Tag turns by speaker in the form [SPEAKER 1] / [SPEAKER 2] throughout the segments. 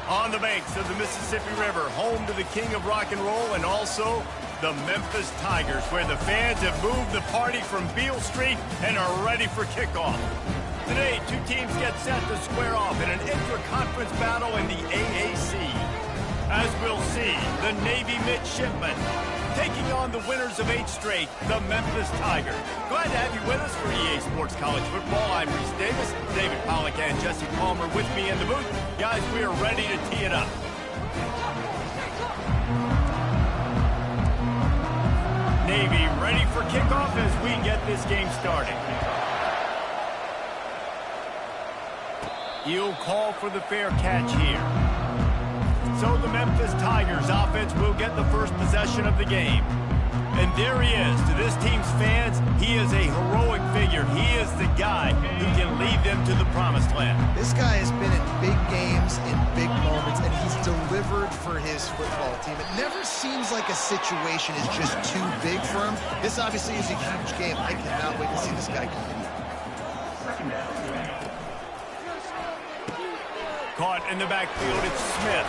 [SPEAKER 1] On the banks of the Mississippi River, home to the king of rock and roll and also the Memphis Tigers, where the fans have moved the party from Beale Street and are ready for kickoff. Today, two teams get set to square off in an intra-conference battle in the AAC. As we'll see, the Navy midshipmen taking on the winners of 8 straight, the Memphis Tigers. Glad to have you with us for EA Sports College Football. I'm Reese Davis, David Pollack and Jesse Palmer with me in the booth. Guys, we are ready to tee it up. Navy ready for kickoff as we get this game started. He'll call for the fair catch here. So the Memphis Tigers offense will get the first possession of the game. And there he is. To this team's fans, he is a heroic figure. He is the guy who can lead them to the promised land.
[SPEAKER 2] This guy has been in big games, in big moments, and he's delivered for his football team. It never seems like a situation is just too big for him. This obviously is a huge game. I cannot wait to see this guy compete.
[SPEAKER 1] Caught in the backfield, it's Smith.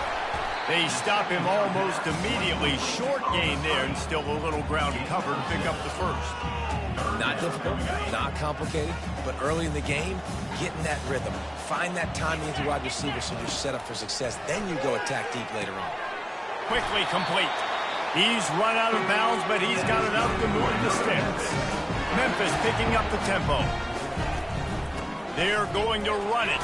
[SPEAKER 1] They stop him almost immediately. Short gain there and still a little ground cover to pick up the first.
[SPEAKER 3] Not difficult, not complicated, but early in the game, getting that rhythm. Find that timing with your wide receiver so you're set up for success. Then you go attack deep later on.
[SPEAKER 1] Quickly complete. He's run out of bounds, but he's got enough to move the sticks. Memphis picking up the tempo. They're going to run it.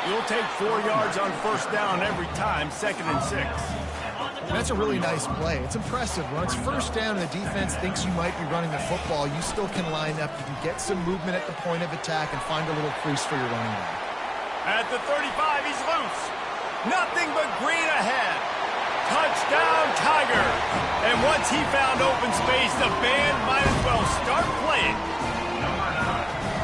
[SPEAKER 1] You'll take 4 yards on first down every time, 2nd and 6.
[SPEAKER 2] That's a really nice play. It's impressive. When it's first down and the defense thinks you might be running the football, you still can line up. You can get some movement at the point of attack and find a little crease for your running back.
[SPEAKER 1] At the 35, he's loose. Nothing but green ahead. Touchdown, Tiger. And once he found open space, the band might as well start playing.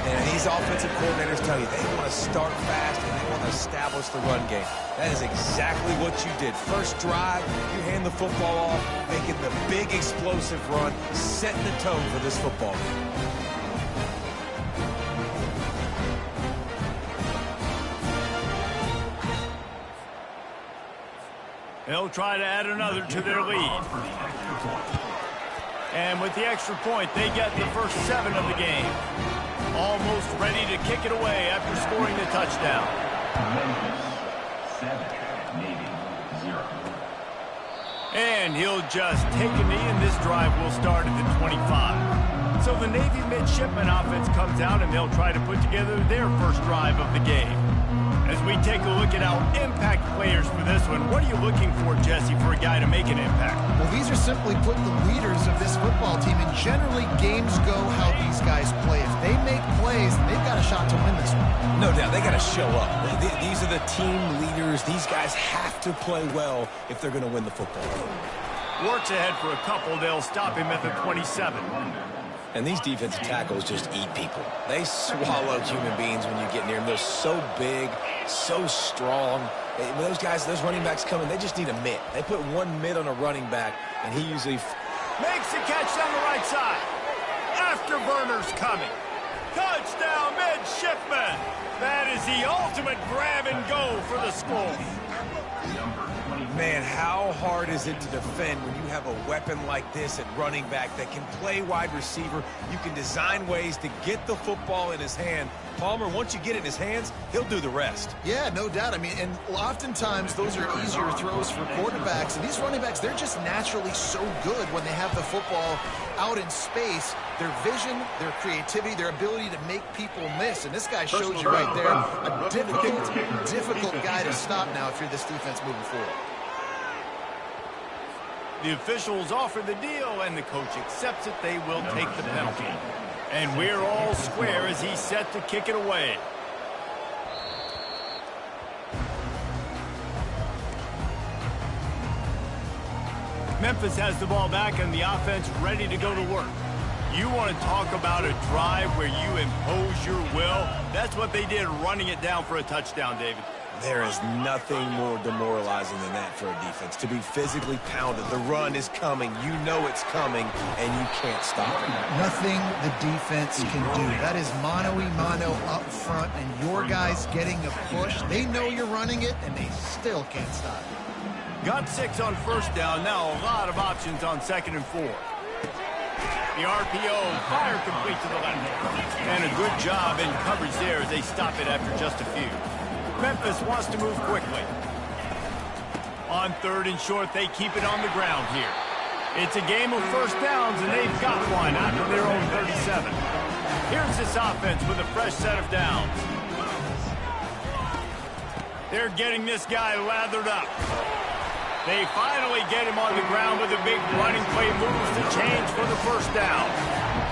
[SPEAKER 3] And these offensive coordinators tell you they want to start fast and they want to establish the run game. That is exactly what you did. First drive, you hand the football off, making the big explosive run, setting the tone for this football game.
[SPEAKER 1] They'll try to add another to their lead. And with the extra point, they get the first 7 of the game. Almost ready to kick it away after scoring the touchdown.
[SPEAKER 4] Memphis 7, Navy 0.
[SPEAKER 1] And he'll just take a knee, and this drive will start at the 25. So the Navy midshipman offense comes out, and they'll try to put together their first drive of the game. As we take a look at our impact players for this one, what are you looking for, Jesse, for a guy to make an impact?
[SPEAKER 2] Well, these are simply put the leaders of this football team, and generally games go how these guys play. If they make plays, they've got a shot to win this one.
[SPEAKER 3] No doubt, they got to show up. These are the team leaders. These guys have to play well if they're going to win the football game.
[SPEAKER 1] Works ahead for a couple. They'll stop him at the 27.
[SPEAKER 3] And these defensive tackles just eat people. They swallow human beings when you get near them. They're so big, so strong. When those guys, those running backs come in, they just need a mitt. They put one mitt on a running back, and he usually
[SPEAKER 1] makes the catch down the right side. Afterburners coming. Touchdown, midshipman. That is the ultimate grab and go for the score.
[SPEAKER 3] Man, how hard is it to defend when you have a weapon like this at running back that can play wide receiver? You can design ways to get the football in his hand. Palmer, once you get it in his hands, he'll do the rest.
[SPEAKER 2] Yeah, no doubt. I mean, and oftentimes those are easier throws for quarterbacks. And these running backs, they're just naturally so good when they have the football out in space. Their vision, their creativity, their ability to make people miss. And this guy shows you right there a difficult guy to stop now if you're this defense moving forward.
[SPEAKER 1] The officials offer the deal, and the coach accepts it. They will take the penalty. And we're all square as he's set to kick it away. Memphis has the ball back, and the offense ready to go to work. You want to talk about a drive where you impose your will? That's what they did running it down for a touchdown, David.
[SPEAKER 3] There is nothing more demoralizing than that for a defense, to be physically pounded. The run is coming. You know it's coming, and you can't stop it.
[SPEAKER 2] Nothing the defense can do. That is mano-a-mano up front, and your guys getting a push. They know you're running it, and they still can't stop it.
[SPEAKER 1] Got 6 on first down. Now a lot of options on 2nd and 4. The RPO, fire complete to the left. And a good job in coverage there as they stop it after just a few. Memphis wants to move quickly. On 3rd and short, they keep it on the ground here. It's a game of first downs, and they've got one after their own 37. Here's this offense with a fresh set of downs. They're getting this guy lathered up. They finally get him on the ground with a big running play, moves the chains for the first down.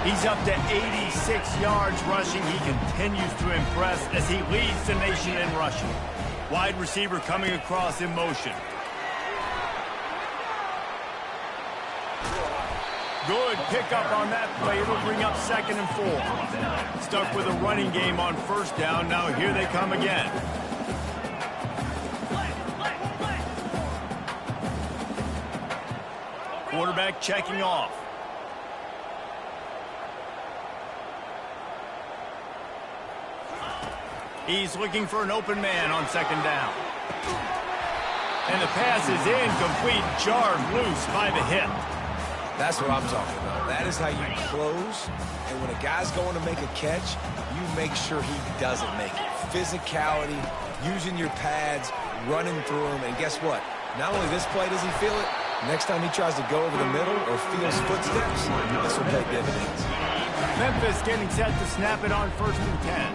[SPEAKER 1] He's up to 86 yards rushing. He continues to impress as he leads the nation in rushing. Wide receiver coming across in motion. Good pickup on that play. It'll bring up 2nd and 4. Stuck with a running game on first down. Now here they come again. Quarterback checking off. He's looking for an open man on 2nd down. And the pass is incomplete, jarred loose by the hip.
[SPEAKER 3] That's what I'm talking about. That is how you close. And when a guy's going to make a catch, you make sure he doesn't make it. Physicality, using your pads, running through him. And guess what? Not only this play does he feel it, next time he tries to go over the middle or feels footsteps, this will pay dividends.
[SPEAKER 1] Memphis getting set to snap it on 1st and 10.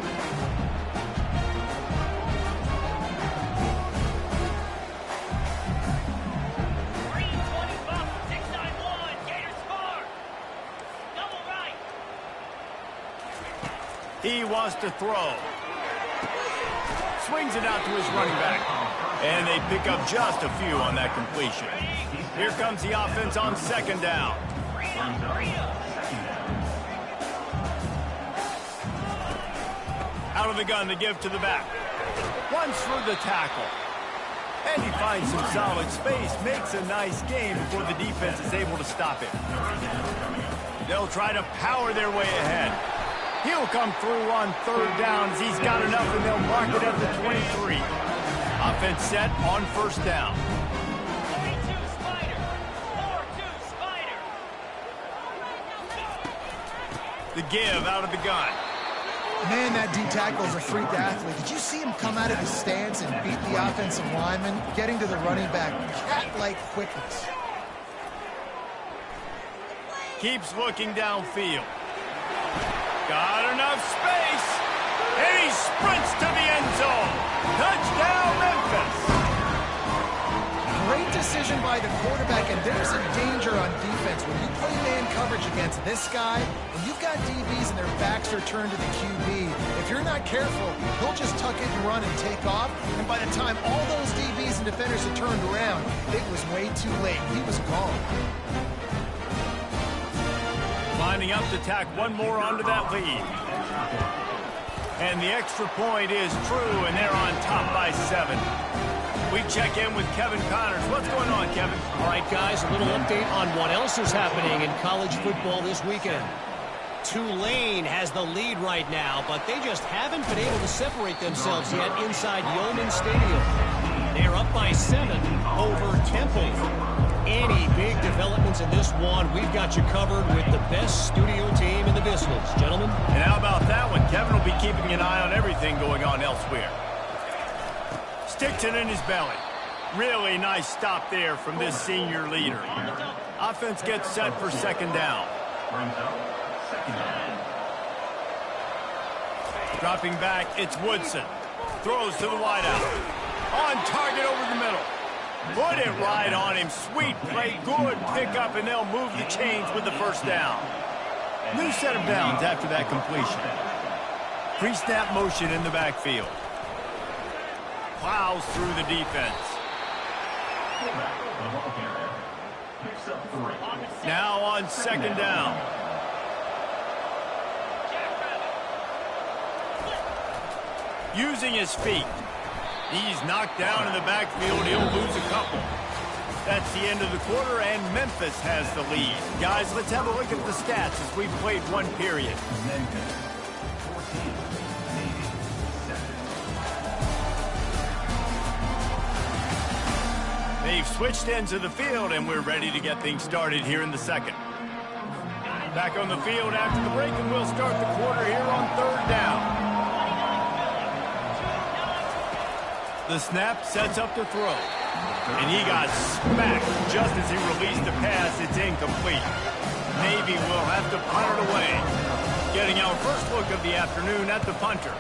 [SPEAKER 1] He wants to throw. Swings it out to his running back. And they pick up just a few on that completion. Here comes the offense on 2nd down. Out of the gun to give to the back. Runs through the tackle. And he finds some solid space. Makes a nice game before the defense is able to stop him. They'll try to power their way ahead. He'll come through on 3rd down as he's got enough, and they'll mark it at the 23. Offense set on 1st down.
[SPEAKER 5] 3-2 Spider. 4-2 Spider.
[SPEAKER 1] The give out of the gun.
[SPEAKER 2] Man, that D-tackle is a freak athlete. Did you see him come out of his stance and beat the offensive lineman, getting to the running back? Cat-like quickness.
[SPEAKER 1] Keeps looking downfield. Got enough space. And he sprints to the end zone. Touchdown, Memphis.
[SPEAKER 2] Great decision by the quarterback, and there's a danger on defense. When you play man coverage against this guy, when you've got DBs and their backs are turned to the QB, if you're not careful, he'll just tuck it and run and take off. And by the time all those DBs and defenders had turned around, it was way too late. He was gone.
[SPEAKER 1] Lining up to tack one more onto that lead. And the extra point is true, and they're on top by 7. We check in with Kevin Connors. What's going on, Kevin?
[SPEAKER 6] All right, guys, a little update on what else is happening in college football this weekend. Tulane has the lead right now, but they just haven't been able to separate themselves yet inside Yeoman Stadium. They're up by 7 over Temple. Any big developments in this one, we've got you covered with the best studio team in the business, gentlemen.
[SPEAKER 1] And how about that one? Kevin will be keeping an eye on everything going on elsewhere. Sticks it in his belly. Really nice stop there from this senior leader. Offense gets set for 2nd down. Dropping back, it's Woodson. Throws to the wideout. On target over the middle. Put it right on him. Sweet play. Good pickup, and they'll move the chains with the 1st down. New set of downs after that completion. Pre-snap motion in the backfield. Plows through the defense. Now on 2nd down. Using his feet. He's knocked down in the backfield. He'll lose a couple. That's the end of the quarter, and Memphis has the lead. Guys, let's have a look at the stats as we've played one period.
[SPEAKER 4] Memphis 14, Navy 7.
[SPEAKER 1] They've switched ends of the field, and we're ready to get things started here in the second. Back on the field after the break, and we'll start the quarter here on third down. The snap sets up to throw. And he got smacked just as he released the pass. It's incomplete. Navy will have to punt it away. Getting our first look of the afternoon at the punter.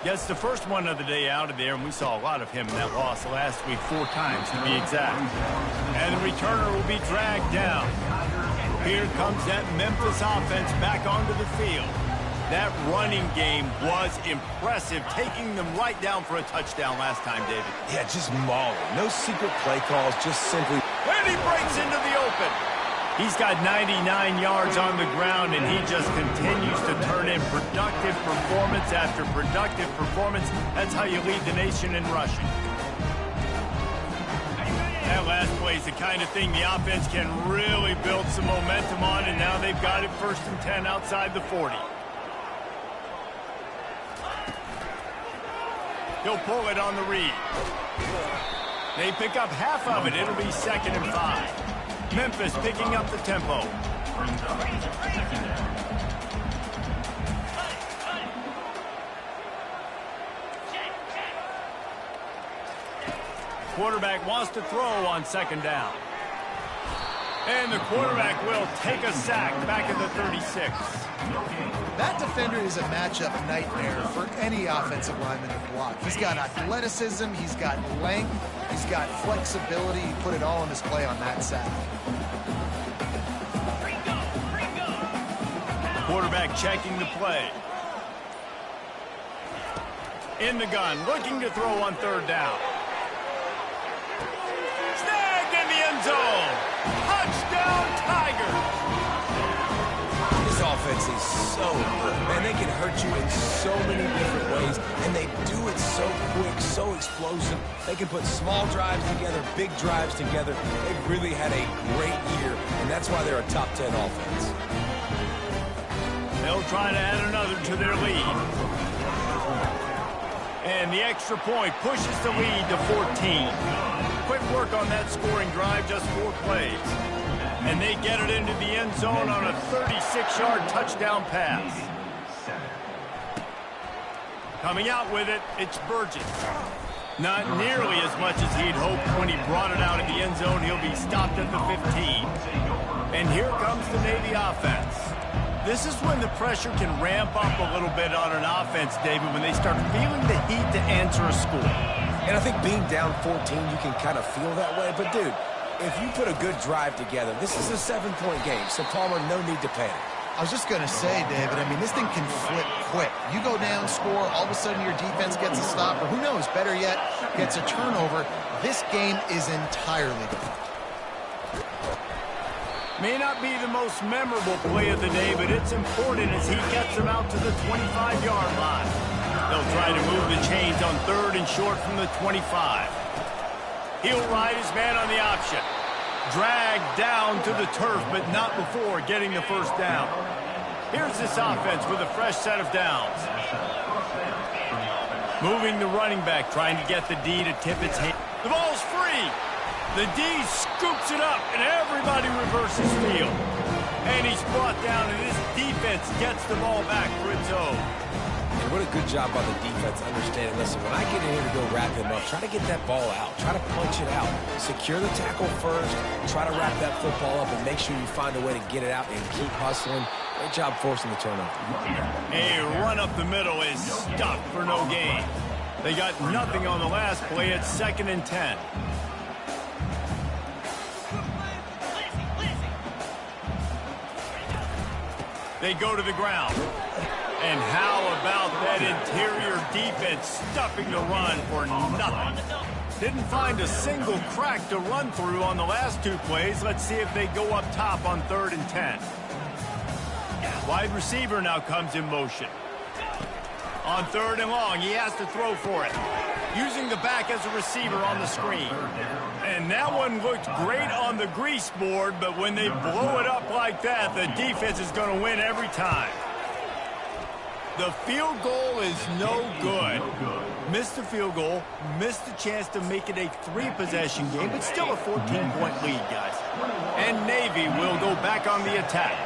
[SPEAKER 1] Gets the first one of the day out of there, and we saw a lot of him in that loss last week, 4 times to be exact. And the returner will be dragged down. Here comes that Memphis offense back onto the field. That running game was impressive, taking them right down for a touchdown last time, David.
[SPEAKER 3] Yeah, just mauling. No secret play calls, just simply...
[SPEAKER 1] And he breaks into the open. He's got 99 yards on the ground, and he just continues to turn in productive performance after productive performance. That's how you lead the nation in rushing. That last play is the kind of thing the offense can really build some momentum on, and now they've got it 1st and 10 outside the 40. He'll pull it on the read. They pick up half of it. It'll be 2nd and 5. Memphis picking up the tempo. Quarterback wants to throw on 2nd down. And the quarterback will take a sack back at the 36.
[SPEAKER 2] That defender is a matchup nightmare for any offensive lineman to block. He's got athleticism, he's got length, he's got flexibility. He put it all on display on that sack.
[SPEAKER 1] Quarterback checking the play. In the gun, looking to throw on 3rd down. Snagged in the end zone. Touchdown, Tigers.
[SPEAKER 3] This offense is so good. Man, they can hurt you in so many different ways, and they do it so quick, so explosive. They can put small drives together, big drives together. They've really had a great year, and that's why they're a top 10 offense.
[SPEAKER 1] They'll try to add another to their lead. And the extra point pushes the lead to 14. Quick work on that scoring drive, just 4 plays. And they get it into the end zone on a 36-yard touchdown pass. Coming out with it, it's Burgess. Not nearly as much as he'd hoped when he brought it out in the end zone. He'll be stopped at the 15. And here comes the Navy offense. This is when the pressure can ramp up a little bit on an offense, David, when they start feeling the heat to answer a score.
[SPEAKER 3] And I think being down 14, you can kind of feel that way. But, dude, if you put a good drive together, this is a 7-point game. So, Palmer, no need to panic.
[SPEAKER 2] I was just going to say, David, I mean, this thing can flip quick. You go down, score, all of a sudden your defense gets a stop, or who knows, better yet, gets a turnover. This game is entirely different.
[SPEAKER 1] May not be the most memorable play of the day, but it's important as he gets them out to the 25-yard line. They'll try to move the chains on 3rd and short from the 25. He'll ride his man on the option. Dragged down to the turf, but not before getting the 1st down. Here's this offense with a fresh set of downs. Moving the running back, trying to get the D to tip its hand. The ball's free. The D scoops it up, and everybody reverses field. And he's brought down, and his defense gets the ball back for its own.
[SPEAKER 3] And what a good job by the defense understanding, listen, when I get in here to go wrap him up, try to get that ball out. Try to punch it out. Secure the tackle first. Try to wrap that football up and make sure you find a way to get it out and keep hustling. Great job forcing the turnover.
[SPEAKER 1] A run up the middle is stopped for no gain. They got nothing on the last play. It's 2nd and 10. They go to the ground. And how about that interior defense stuffing the run for nothing? Didn't find a single crack to run through on the last 2 plays. Let's see if they go up top on 3rd and 10. Wide receiver now comes in motion. On 3rd and long, he has to throw for it. using the back as a receiver on the screen. And that one looked great on the grease board, but when they blow it up like that, the defense is going to win every time. The field goal is no good. Missed the field goal, missed the chance to make it a 3-possession game, but still a 14-point lead, guys. And Navy will go back on the attack.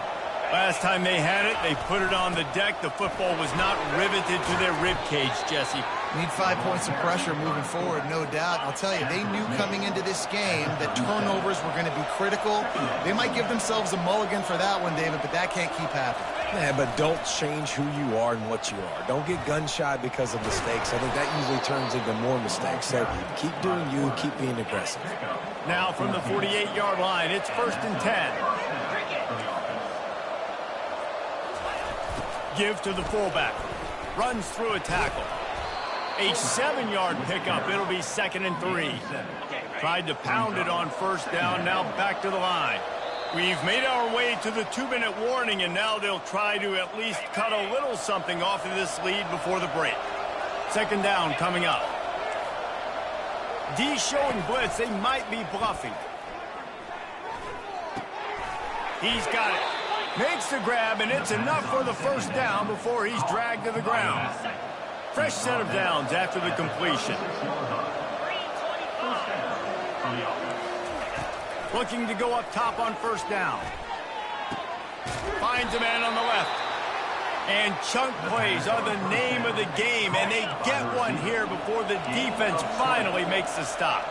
[SPEAKER 1] Last time they had it, they put it on the deck. The football was not riveted to their rib cage, Jesse.
[SPEAKER 2] Need 5 points of pressure moving forward, no doubt. I'll tell you, they knew coming into this game that turnovers were going to be critical. They might give themselves a mulligan for that one, David, but that can't keep happening.
[SPEAKER 3] Yeah, but don't change who you are and what you are. Don't get gun-shy because of mistakes. I think that usually turns into more mistakes. So keep doing you, keep being aggressive.
[SPEAKER 1] Now from the 48-yard line, it's 1st and 10. Give to the fullback. Runs through a tackle. A 7-yard pickup. It'll be 2nd and 3. Tried to pound it on 1st down. Now back to the line. We've made our way to the 2-minute warning, and now they'll try to at least cut a little something off of this lead before the break. 2nd down coming up. D showing blitz. They might be bluffing. He's got it. Makes the grab, and it's enough for the 1st down before he's dragged to the ground. Fresh set of downs after the completion. Looking to go up top on 1st down. Finds a man on the left. And chunk plays are the name of the game, and they get one here before the defense finally makes the stop.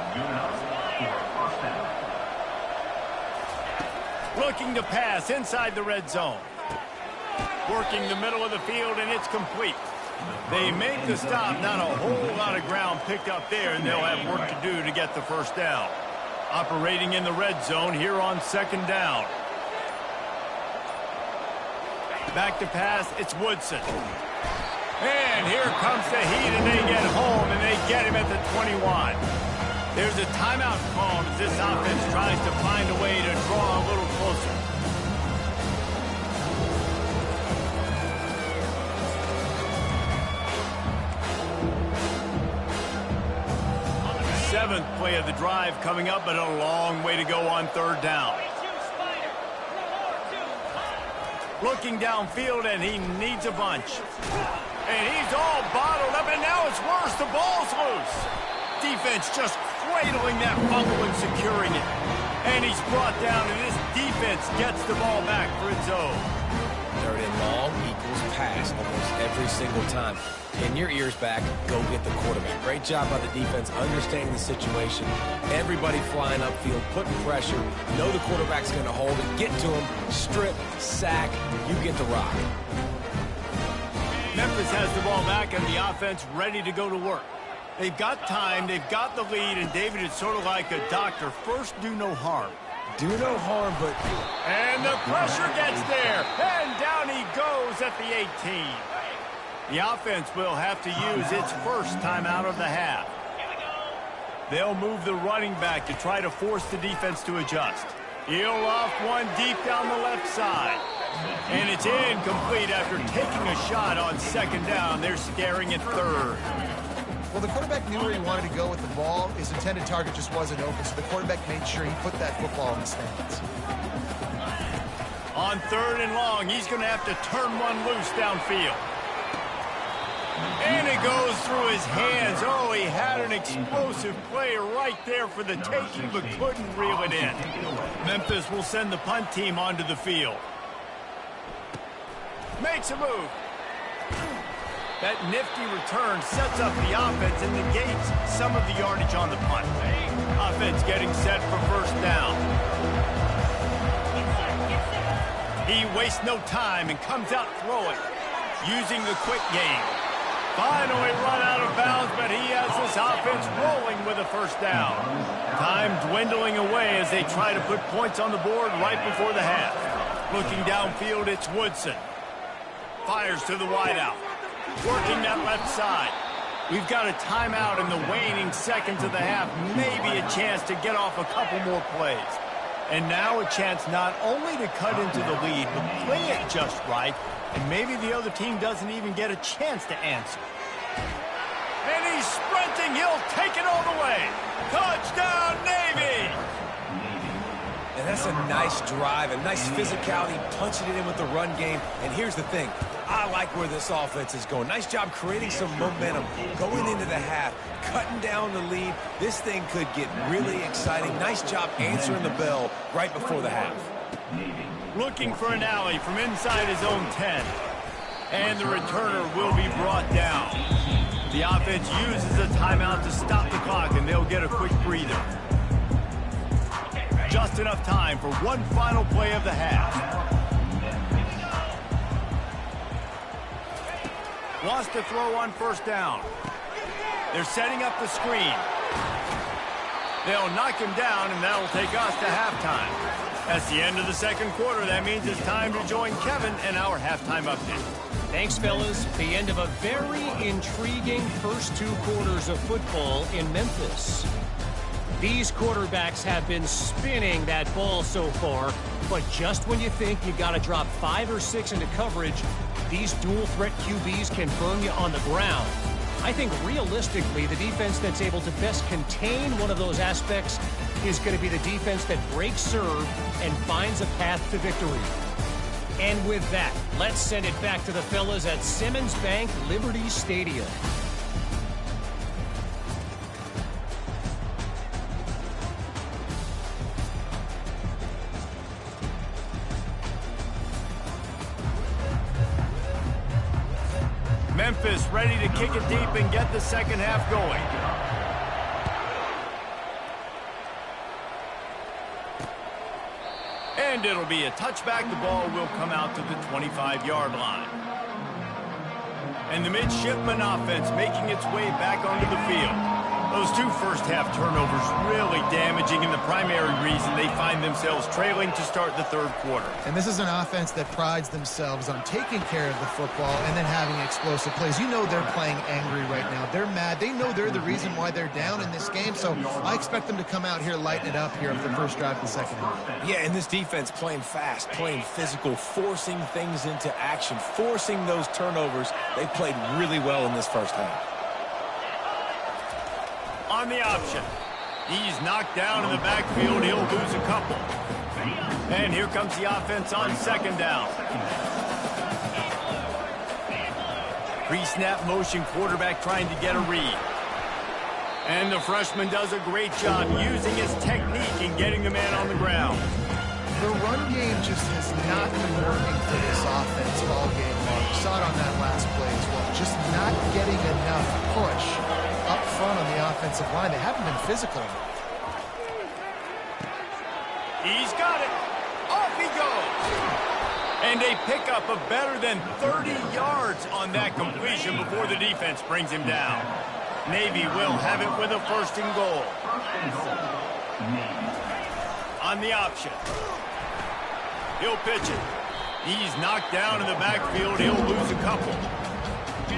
[SPEAKER 1] Looking to pass inside the red zone. Working the middle of the field, and it's complete. They make the stop. Not a whole lot of ground picked up there, and they'll have work to do to get the 1st down. Operating in the red zone here on 2nd down. Back to pass, it's Woodson. And here comes the heat, and they get home, and they get him at the 21. There's a timeout called as this offense tries to find a way to draw a little closer. Seventh play of the drive coming up, but a long way to go on 3rd down. Looking downfield, and he needs a bunch. And he's all bottled up, and now it's worse. The ball's loose. Defense just cradling that fumble and securing it. And he's brought down, and this defense gets the ball back for its own.
[SPEAKER 3] 3rd and long equals pass almost every single time. Pin your ears back, go get the quarterback. Great job by the defense understanding the situation. Everybody flying upfield, putting pressure. Know the quarterback's going to hold it. Get to him, strip, sack, you get the rock.
[SPEAKER 1] Memphis has the ball back, and the offense ready to go to work. They've got time, they've got the lead, and David, it's sort of like a doctor. First, do no harm.
[SPEAKER 3] Do no harm, but...
[SPEAKER 1] And the pressure gets there, and down he goes at the 18. The offense will have to use its 1st timeout of the half. They'll move the running back to try to force the defense to adjust. He'll loft one deep down the left side. And it's incomplete after taking a shot on 2nd down. They're staring at 3rd.
[SPEAKER 2] Well, the quarterback knew where he wanted to go with the ball. His intended target just wasn't open, so the quarterback made sure he put that football in the stands.
[SPEAKER 1] On 3rd and long, he's going to have to turn one loose downfield. And it goes through his hands. Oh, he had an explosive play right there for the taking, but couldn't reel it in. Memphis will send the punt team onto the field. Makes a move. That nifty return sets up the offense and negates some of the yardage on the punt. Offense getting set for 1st down. He wastes no time and comes out throwing, using the quick game. Finally run out of bounds, but he has this offense rolling with a 1st down. Time dwindling away as they try to put points on the board right before the half. Looking downfield, it's Woodson. Fires to the wideout. Working that left side. We've got a timeout in the waning seconds of the half. Maybe a chance to get off a couple more plays. And now a chance not only to cut into the lead, but play it just right. And maybe the other team doesn't even get a chance to answer. And he He's sprinting. He'll take it all the way. Touchdown, Navy!
[SPEAKER 3] And that's a nice drive, a nice physicality, punching it in with the run game. And here's the thing. I like where this offense is going. Nice job creating some momentum, going into the half, cutting down the lead. This thing could get really exciting. Nice job answering the bell right before the half.
[SPEAKER 1] Looking for an alley from inside his own 10. And the returner will be brought down. The offense uses a timeout to stop the clock, and they'll get a quick breather. Just enough time for one final play of the half. Wants to throw on first down. They're setting up the screen. They'll knock him down, and that'll take us to halftime. That's the end of the second quarter. That means it's time to join Kevin and our halftime update.
[SPEAKER 6] Thanks, fellas. The end of a very intriguing first 2 quarters of football in Memphis. These quarterbacks have been spinning that ball so far, but just when you think you got to drop 5 or 6 into coverage, these dual threat QBs can burn you on the ground. I think realistically, the defense that's able to best contain one of those aspects is going to be the defense that breaks serve and finds a path to victory. And with that, let's send it back to the fellas at Simmons Bank Liberty Stadium.
[SPEAKER 1] Memphis ready to kick it deep and get the second half going. And it'll be a touchback. The ball will come out to the 25-yard line. And the midshipman offense making its way back onto the field. Those 2 first-half turnovers really damaging, and the primary reason they find themselves trailing to start the third quarter.
[SPEAKER 2] And this is an offense that prides themselves on taking care of the football and then having explosive plays. You know they're playing angry right now. They're mad. They know they're the reason why they're down in this game, so I expect them to come out here, lighten it up here for the first drive of the second half.
[SPEAKER 3] Yeah, and this defense playing fast, playing physical, forcing things into action, forcing those turnovers. They played really well in this first half.
[SPEAKER 1] On the option. He's knocked down in the backfield. He'll lose a couple. And here comes the offense on second down. Pre-snap motion, quarterback trying to get a read. And the freshman does a great job using his technique and getting the man on the ground.
[SPEAKER 2] The run game just has not been working for this offense all game long. You saw it on that last play as well. Just not getting enough push up front on the offensive line. They haven't been physical.
[SPEAKER 1] He's got it. Off he goes. And a pickup of better than 30 yards on that completion before the defense brings him down. Navy will have it with a first and goal. On the option. He'll pitch it. He's knocked down in the backfield. He'll lose a couple.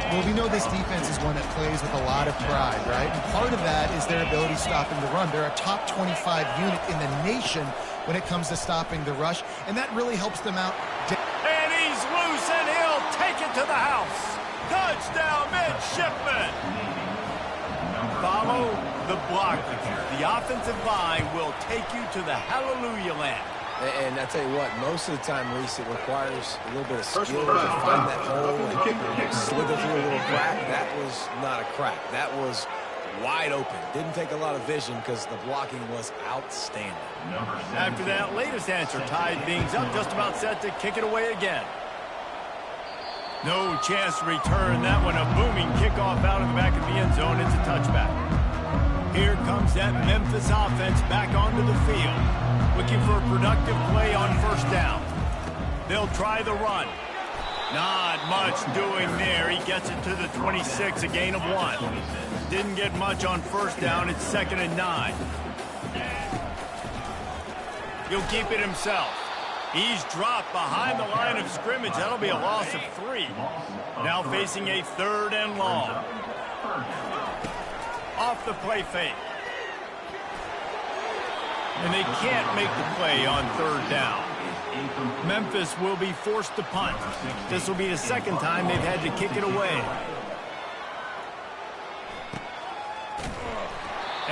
[SPEAKER 2] Well, we know this defense is one that plays with a lot of pride, right? And part of that is their ability stopping the run. They're a top 25 unit in the nation when it comes to stopping the rush, and that really helps them out.
[SPEAKER 1] And he's loose, and he'll take it to the house. Touchdown, midshipman. Follow the blockers. The offensive line will take you to the hallelujah land.
[SPEAKER 3] And I tell you what, most of the time, Reese, it requires a little bit of skill to find that hole and slither through a little crack. That was not a crack. That was wide open. Didn't take a lot of vision because the blocking was outstanding.
[SPEAKER 1] After that latest answer tied things up, just about set to kick it away again. No chance to return that one. A booming kickoff out of the back of the end zone. It's a touchback. Here comes that Memphis offense back onto the field. Looking for a productive play on first down. They'll try the run. Not much doing there. He gets it to the 26, a gain of 1. Didn't get much on first down. It's 2nd and 9. He'll keep it himself. He's dropped behind the line of scrimmage. That'll be a loss of 3. Now facing a 3rd and long. Off the play fake. And they can't make the play on 3rd down. Memphis will be forced to punt. This will be the 2nd time they've had to kick it away.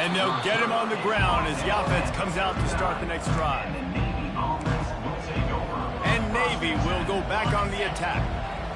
[SPEAKER 1] And they'll get him on the ground as the offense comes out to start the next drive. And Navy will go back on the attack.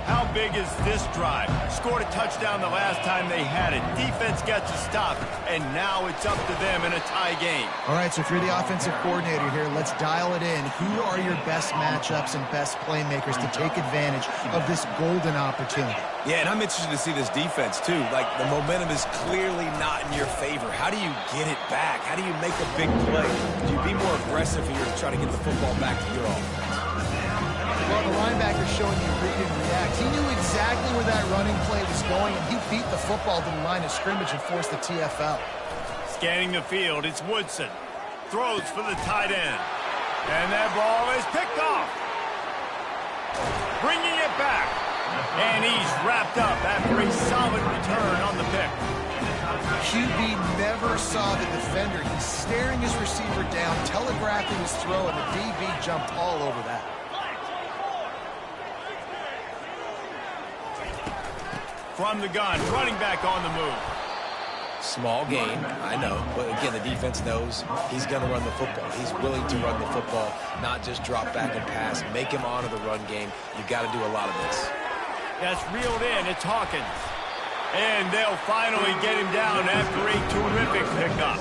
[SPEAKER 1] How big is this drive? Scored a touchdown the last time they had it. Defense gets a stop, and now it's up to them in a tie game.
[SPEAKER 2] All right, so if you're the offensive coordinator here, let's dial it in. Who are your best matchups and best playmakers to take advantage of this golden opportunity?
[SPEAKER 3] Yeah, and I'm interested to see this defense, too. Like, the momentum is clearly not in your favor. How do you get it back? How do you make a big play? Do you be more aggressive here to try to get the football back to your offense?
[SPEAKER 2] Well, the linebacker's showing you read and react. He knew exactly where that running play was going, and he beat the football to the line of scrimmage and forced the TFL.
[SPEAKER 1] Scanning the field, it's Woodson. Throws for the tight end. And that ball is picked off. Bringing it back. And he's wrapped up after a solid return on the pick.
[SPEAKER 2] QB never saw the defender. He's staring his receiver down, telegraphing his throw, and the DB jumped all over that.
[SPEAKER 1] From the gun, running back on the move.
[SPEAKER 3] Small gain, I know. But again, the defense knows he's going to run the football. He's willing to run the football, not just drop back and pass. Make him honor the run game. You've got to do a lot of this.
[SPEAKER 1] That's reeled in. It's Hawkins. And they'll finally get him down after a terrific pickup.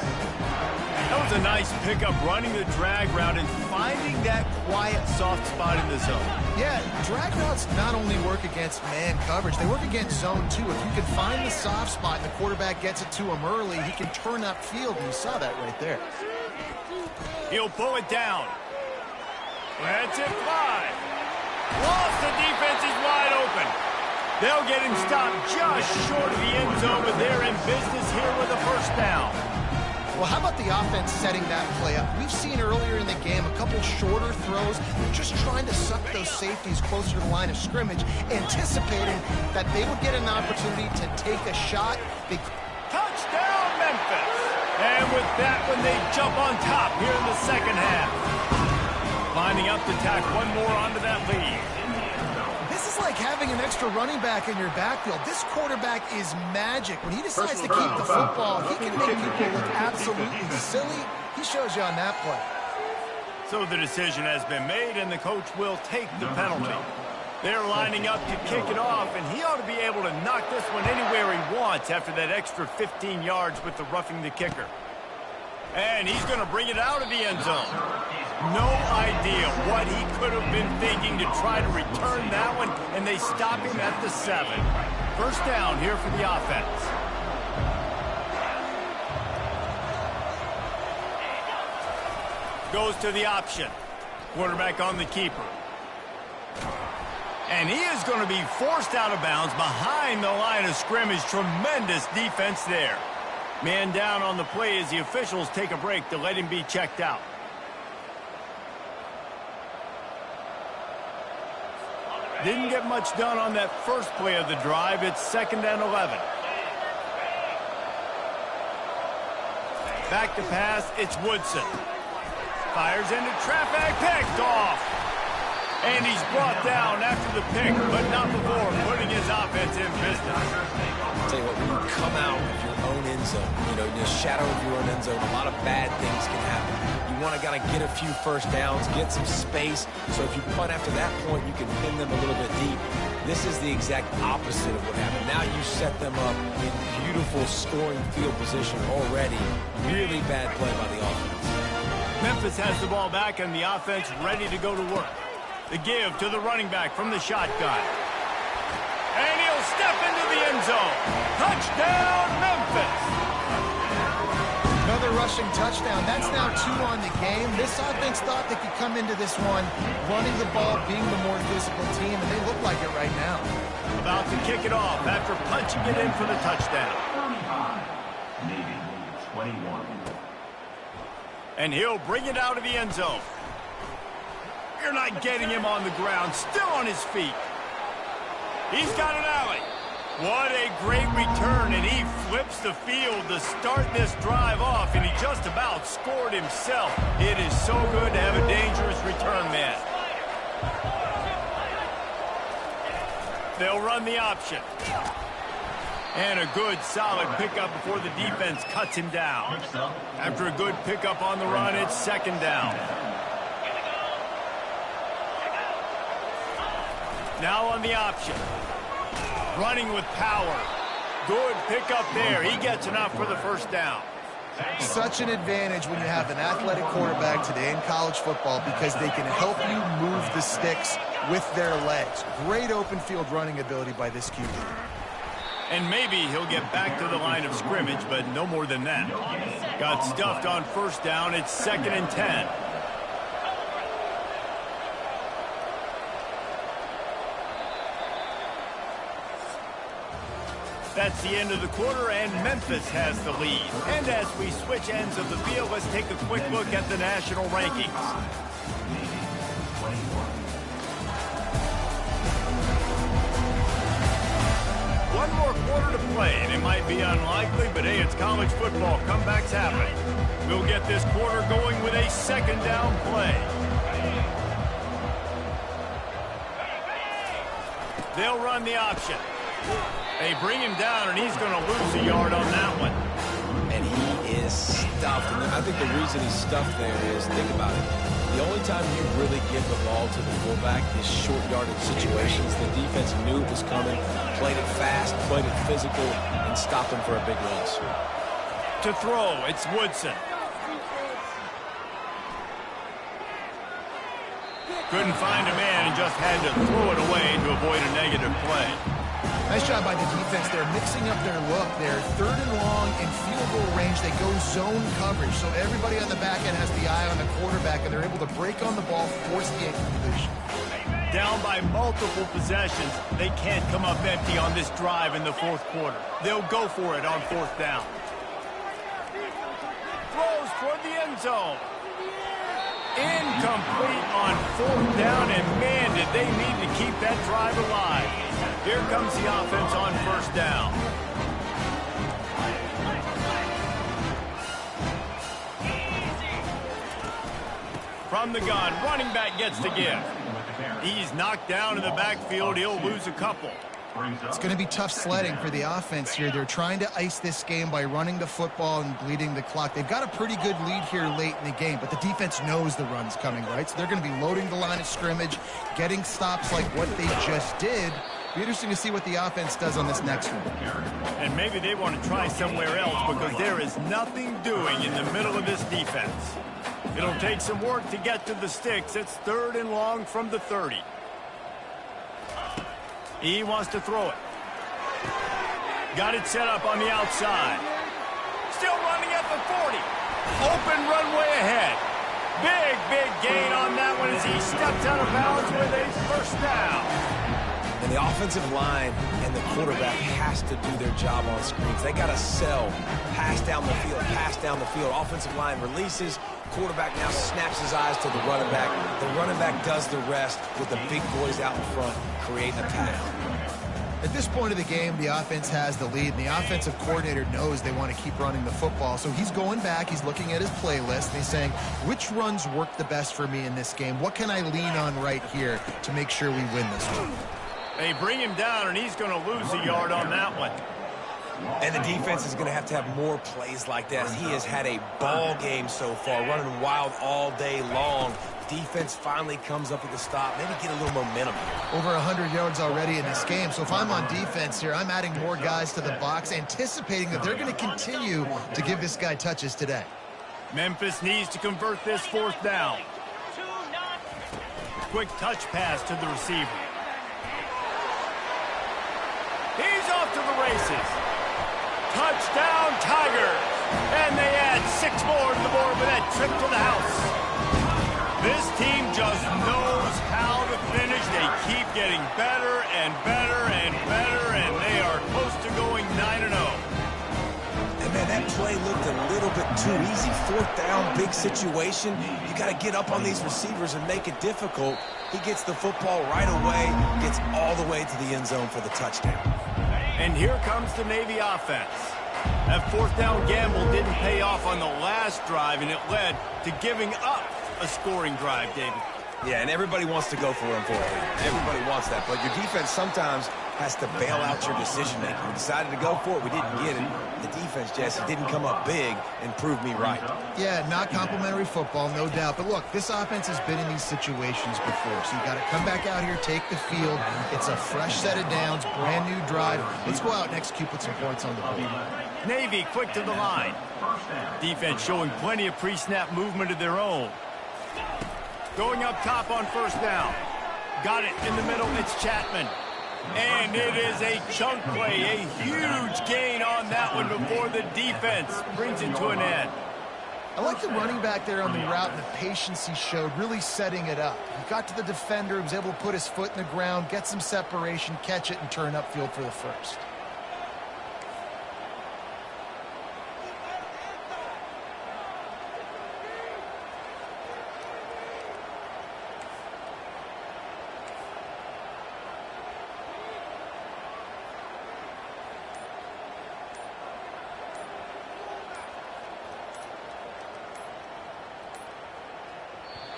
[SPEAKER 1] That was a nice pickup, running the drag route and finding that quiet, soft spot in the zone.
[SPEAKER 2] Yeah, drag routes not only work against man coverage, they work against zone too. If you can find the soft spot and the quarterback gets it to him early, he can turn upfield, and you saw that right there.
[SPEAKER 1] He'll pull it down. Lets it fly. Lost, the defense is wide open. They'll get him stopped just short of the end zone, but they're in business here with a first down.
[SPEAKER 2] Well, how about the offense setting that play up? We've seen earlier in the game a couple shorter throws. They're just trying to suck those safeties closer to the line of scrimmage, anticipating that they would get an opportunity to take a shot.
[SPEAKER 1] Touchdown, Memphis! And with that one, they jump on top here in the second half. Lining up to tack one more onto that lead.
[SPEAKER 2] This is like having an extra running back in your backfield. This quarterback is magic. When he decides to keep the football, he can make people look absolutely silly. He shows you on that play.
[SPEAKER 1] So the decision has been made, and the coach will take the penalty. They're lining up to kick it off, and he ought to be able to knock this one anywhere he wants after that extra 15 yards with the roughing the kicker. And he's going to bring it out of the end zone. No idea what he could have been thinking to try to return that one, and they stop him at the 7. First down here for the offense. Goes to the option. Quarterback on the keeper. And he is going to be forced out of bounds behind the line of scrimmage. Tremendous defense there. Man down on the play as the officials take a break to let him be checked out. Didn't get much done on that first play of the drive. It's 2nd and 11. Back to pass, it's Woodson. Fires into traffic, picked off. And he's brought down after the pick, but not before putting his offense in business.
[SPEAKER 3] I'll tell you what, when you come out of your own end zone, you know, in the shadow of your own end zone, a lot of bad things can happen. You want to kind of get a few first downs, get some space, so if you punt after that point, you can pin them a little bit deep. This is the exact opposite of what happened. Now you set them up in beautiful scoring field position already. Really bad play by the offense.
[SPEAKER 1] Memphis has the ball back and the offense ready to go to work. The give to the running back from the shotgun. And he'll step into the end zone. Touchdown, Memphis!
[SPEAKER 2] Another rushing touchdown. That's now 2 on the game. This offense thought they could come into this one running the ball, being the more physical team, and they look like it right now.
[SPEAKER 1] About to kick it off after punching it in for the touchdown.
[SPEAKER 4] Navy 21.
[SPEAKER 1] And he'll bring it out of the end zone. You're not getting him on the ground, still on his feet. He's got an alley. What a great return, and he flips the field to start this drive off, and he just about scored himself. It is so good to have a dangerous return man. They'll run the option. And a good, solid pickup before the defense cuts him down. After a good pickup on the run, it's second down. Now on the option. Running with power. Good pickup there. He gets enough for the first down.
[SPEAKER 2] Such an advantage when you have an athletic quarterback today in college football because they can help you move the sticks with their legs. Great open field running ability by this QB.
[SPEAKER 1] And maybe he'll get back to the line of scrimmage, but no more than that. Got stuffed on first down. It's 2nd and 10. That's the end of the quarter, and Memphis has the lead. And as we switch ends of the field, let's take a quick look at the national rankings. One more quarter to play, and it might be unlikely, but hey, it's college football. Comeback's happening. We'll get this quarter going with a second down play. They'll run the option. They bring him down, and he's going to lose a yard on that one.
[SPEAKER 3] And he is stuffed. And I think the reason he's stuffed there is, think about it, the only time you really give the ball to the fullback is short yardage situations. The defense knew it was coming, played it fast, played it physical, and stopped him for a big loss.
[SPEAKER 1] To throw, it's Woodson. Couldn't find a man and just had to throw it away to avoid a negative play.
[SPEAKER 2] Nice job by the defense. They're mixing up their look. They're 3rd and long in field goal range. They go zone coverage. So everybody on the back end has the eye on the quarterback, and they're able to break on the ball, force the incompletion.
[SPEAKER 1] Down by multiple possessions, they can't come up empty on this drive in the 4th quarter. They'll go for it on 4th down. Throws toward the end zone. Incomplete on 4th down, and man, did they need to keep that drive alive. Here comes the offense on 1st down. From the gun, running back gets the give. He's knocked down in the backfield. He'll lose a couple.
[SPEAKER 2] It's going to be tough sledding for the offense here. They're trying to ice this game by running the football and bleeding the clock. They've got a pretty good lead here late in the game, but the defense knows the run's coming, right? So they're going to be loading the line of scrimmage, getting stops like what they just did. Be interesting to see what the offense does on this next one.
[SPEAKER 1] And maybe they want to try somewhere else because there is nothing doing in the middle of this defense. It'll take some work to get to the sticks. It's 3rd and long from the 30. He wants to throw it. Got it set up on the outside. Still running at the 40. Open runway ahead. Big gain on that one as he steps out of bounds with a 1st down.
[SPEAKER 3] And the offensive line and the quarterback has to do their job on screens. They got to sell. Pass down the field, pass down the field. Offensive line releases. Quarterback now snaps his eyes to the running back. The running back does the rest with the big boys out in front, creating a path.
[SPEAKER 2] At this point of the game, the offense has the lead, and the offensive coordinator knows they want to keep running the football. So he's going back, he's looking at his playlist, and he's saying, which runs work the best for me in this game? What can I lean on right here to make sure we win this one?
[SPEAKER 1] They bring him down, and he's going to lose a yard on that one.
[SPEAKER 3] And the defense is going to have more plays like that. He has had a ball game so far, running wild all day long. Defense finally comes up with a stop, maybe get a little momentum.
[SPEAKER 2] Over 100 yards already in this game. So if I'm on defense here, I'm adding more guys to the box, anticipating that they're going to continue to give this guy touches today.
[SPEAKER 1] Memphis needs to convert this 4th down. Quick touch pass to the receiver. He's off to the races. Touchdown, Tigers. And they add 6 more to the board with that trip to the house. This team just knows how to finish. They keep getting better and better and better, and they are close to going 9-0.
[SPEAKER 3] And man, that play looked a little bit too easy. 4th down, big situation. You got to get up on these receivers and make it difficult. He gets the football right away, gets all the way to the end zone for the touchdown.
[SPEAKER 1] And here comes the Navy offense. That 4th down gamble didn't pay off on the last drive, and it led to giving up a scoring drive, David.
[SPEAKER 3] Yeah, and everybody wants to go for it on 4th down. Everybody wants that, but your defense sometimes has to bail out your decision-making. We decided to go for it. We didn't get it. The defense, Jesse, didn't come up big and prove me right.
[SPEAKER 2] Yeah, not complimentary football, no doubt. But look, this offense has been in these situations before, so you got to come back out here, take the field. It's a fresh set of downs, brand new drive. Let's go out and execute with some points on the board.
[SPEAKER 1] Navy quick to the line. Defense showing plenty of pre-snap movement of their own. Going up top on first down. Got it in the middle. It's Chapman. And it is a chunk play. A huge gain on that one before the defense brings it to an end.
[SPEAKER 2] I like the running back there on the route and the patience he showed, really setting it up. He got to the defender, was able to put his foot in the ground, get some separation, catch it, and turn upfield for the first.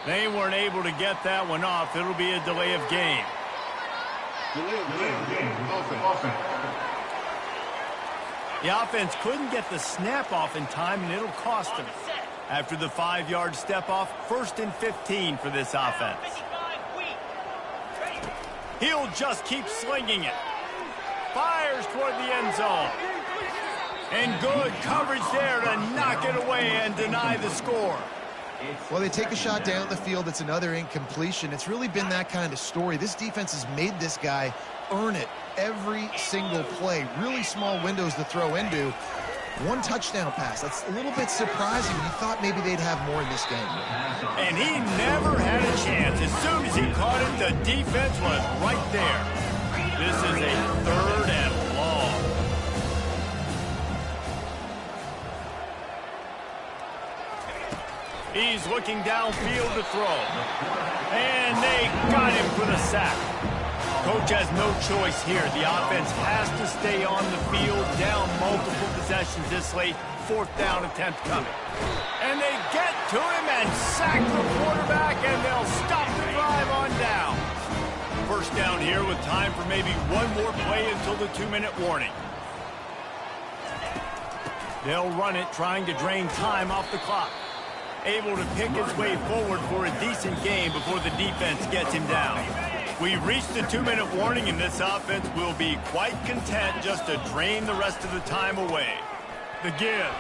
[SPEAKER 1] They weren't able to get that one off. It'll be a delay of game. The offense couldn't get the snap off in time, and it'll cost them. After the 5-yard step off, 1st and 15 for this offense. He'll just keep slinging it. Fires toward the end zone. And good coverage there to knock it away and deny the score.
[SPEAKER 2] Well, they take a shot down the field. It's another incompletion. It's really been that kind of story. This defense has made this guy earn it every single play. Really small windows to throw into. 1 touchdown pass. That's a little bit surprising. You thought maybe they'd have more in this game.
[SPEAKER 1] And he never had a chance. As soon as he caught it, the defense was right there. This is a 3rd and long. He's looking downfield to throw. And they got him for the sack. Coach has no choice here. The offense has to stay on the field, down multiple possessions this late. 4th down attempt coming. And they get to him and sack the quarterback, and they'll stop the drive on down. 1st down here with time for maybe one more play until the 2-minute warning. They'll run it, trying to drain time off the clock. Able to pick his way forward for a decent game before the defense gets him down. We've reached the 2-minute warning, and this offense will be quite content just to drain the rest of the time away. The give.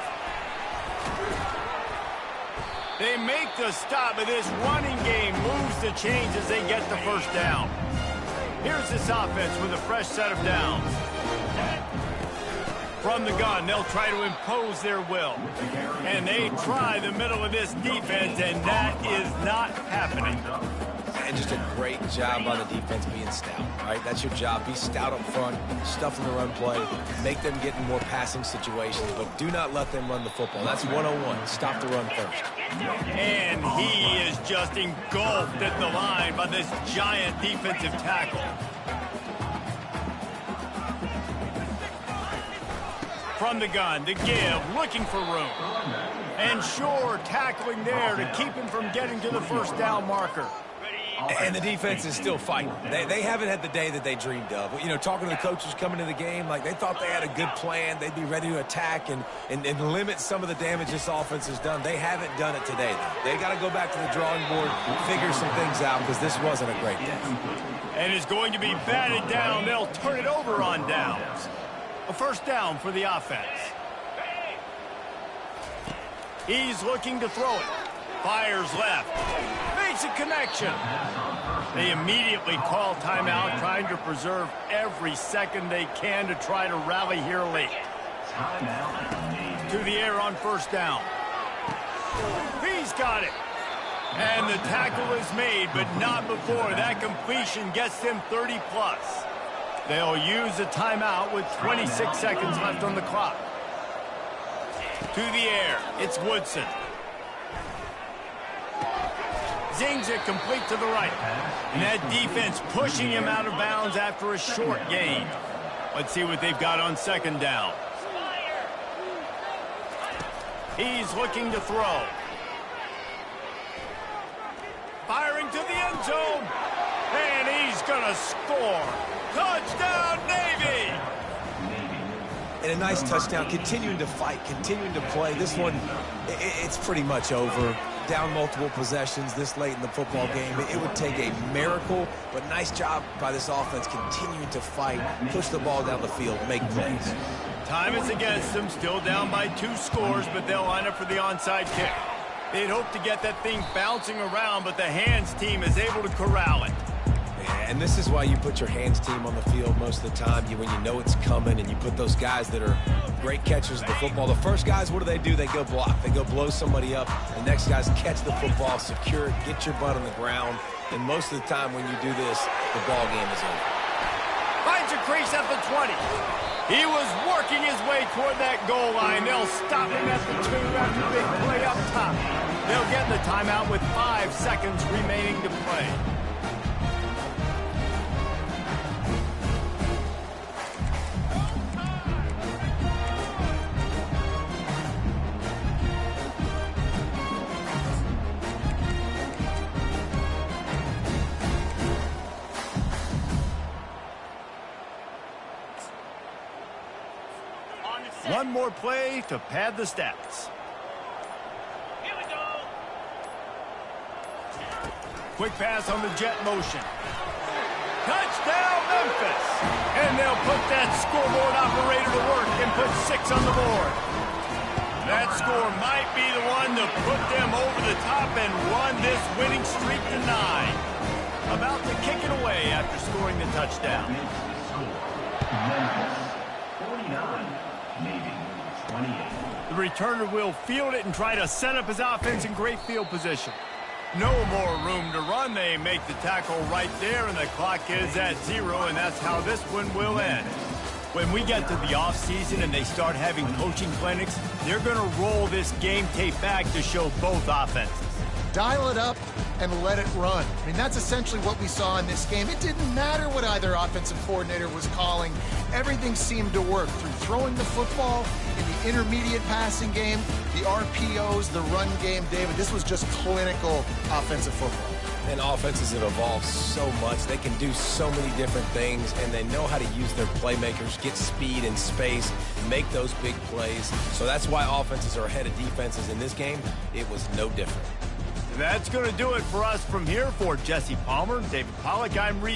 [SPEAKER 1] They make the stop, but this running game moves the chains as they get the 1st down. Here's this offense with a fresh set of downs. From the gun, they'll try to impose their will. And they try the middle of this defense, and that is not happening.
[SPEAKER 3] And just a great job by the defense being stout, right? That's your job. Be stout up front, stuff in the run play, make them get in more passing situations, but do not let them run the football. That's 101. Stop the run first.
[SPEAKER 1] And he is just engulfed at the line by this giant defensive tackle. From the gun, the give, looking for room. And sure, tackling there to keep him from getting to the 1st down marker.
[SPEAKER 3] And the defense is still fighting. They haven't had the day that they dreamed of. You know, talking to the coaches coming into the game, like they thought they had a good plan. They'd be ready to attack and limit some of the damage this offense has done. They haven't done it today, though. They got to go back to the drawing board, figure some things out, because this wasn't a great day.
[SPEAKER 1] And it's going to be batted down. They'll turn it over on downs. A 1st down for the offense. He's looking to throw it. Fires left. Makes a connection. They immediately call timeout, trying to preserve every second they can to try to rally here late. To the air on 1st down. He's got it. And the tackle is made, but not before. That completion gets them 30+. They'll use a timeout with 26 seconds left on the clock. To the air, it's Woodson. Zings it complete to the right. And that defense pushing him out of bounds after a short gain. Let's see what they've got on 2nd down. He's looking to throw. Firing to the end zone. And he's going gonna score. Touchdown, Navy!
[SPEAKER 3] And a nice touchdown, continuing to fight, continuing to play. This one, it's pretty much over. Down multiple possessions this late in the football game. It would take a miracle, but nice job by this offense continuing to fight, push the ball down the field, make plays.
[SPEAKER 1] Time is against them, still down by 2 scores, but they'll line up for the onside kick. They'd hope to get that thing bouncing around, but the hands team is able to corral it.
[SPEAKER 3] And this is why you put your hands team on the field most of the time, when you know it's coming, and you put those guys that are great catchers of the football. The first guys, what do? They go block. They go blow somebody up. The next guys catch the football, secure it, get your butt on the ground. And most of the time when you do this, the ball game is over.
[SPEAKER 1] Finds a crease at the 20. He was working his way toward that goal line. They'll stop him at the 2 after a big play up top. They'll get the timeout with 5 seconds remaining to play. One more play to pad the stats.
[SPEAKER 5] Here we go.
[SPEAKER 1] Quick pass on the jet motion. Touchdown, Memphis! And they'll put that scoreboard operator to work and put 6 on the board. That score might be the one to put them over the top and run this winning streak to 9. About to kick it away after scoring the touchdown.
[SPEAKER 4] Memphis 49. Navy 28.
[SPEAKER 1] The returner will field it and try to set up his offense in great field position. No more room to run. They make the tackle right there, and the clock is at 0, and that's how this one will end. When we get to the offseason and they start having coaching clinics, they're going to roll this game tape back to show both offenses.
[SPEAKER 2] Dial it up and let it run. I mean, that's essentially what we saw in this game. It didn't matter what either offensive coordinator was calling. Everything seemed to work through throwing the football in the intermediate passing game, the RPOs, the run game. David, this was just clinical offensive football.
[SPEAKER 3] And offenses have evolved so much. They can do so many different things, and they know how to use their playmakers, get speed and space, make those big plays. So that's why offenses are ahead of defenses in this game. It was no different.
[SPEAKER 1] That's going to do it for us from here. For Jesse Palmer, David Pollack, I'm Reed.